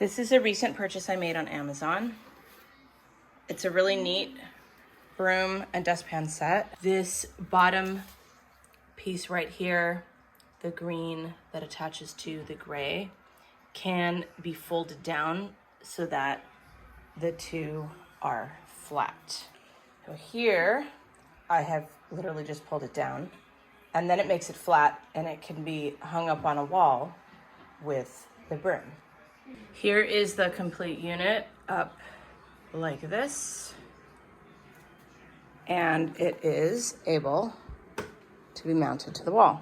This is a recent purchase I made on Amazon. It's a really neat broom and dustpan set. This bottom piece right here, the green that attaches to the gray, can be folded down so that the two are flat. So here, I have literally just pulled it down, and then it makes it flat and it can be hung up on a wall with the broom. Here is the complete unit up like this, and it is able to be mounted to the wall.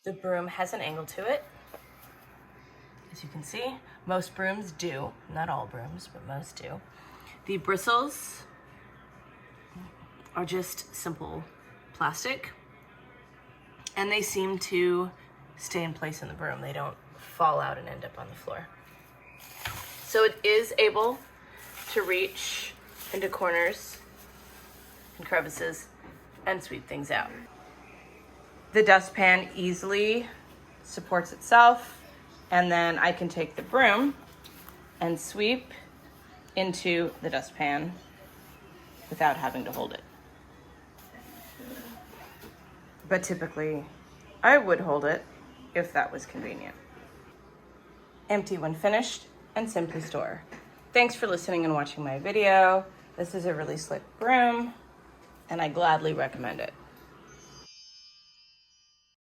The broom has an angle to it, as you can see. Most brooms do, not all brooms, but most do. The bristles are just simple plastic, and they seem to stay in place in the broom. They don't fall out and end up on the floor. So it is able to reach into corners and crevices and sweep things out. The dustpan easily supports itself, and then I can take the broom and sweep into the dustpan without having to hold it. But typically, I would hold it if that was convenient. Empty when finished and simply store. Thanks for listening and watching my video. This is a really slick broom, and I gladly recommend it.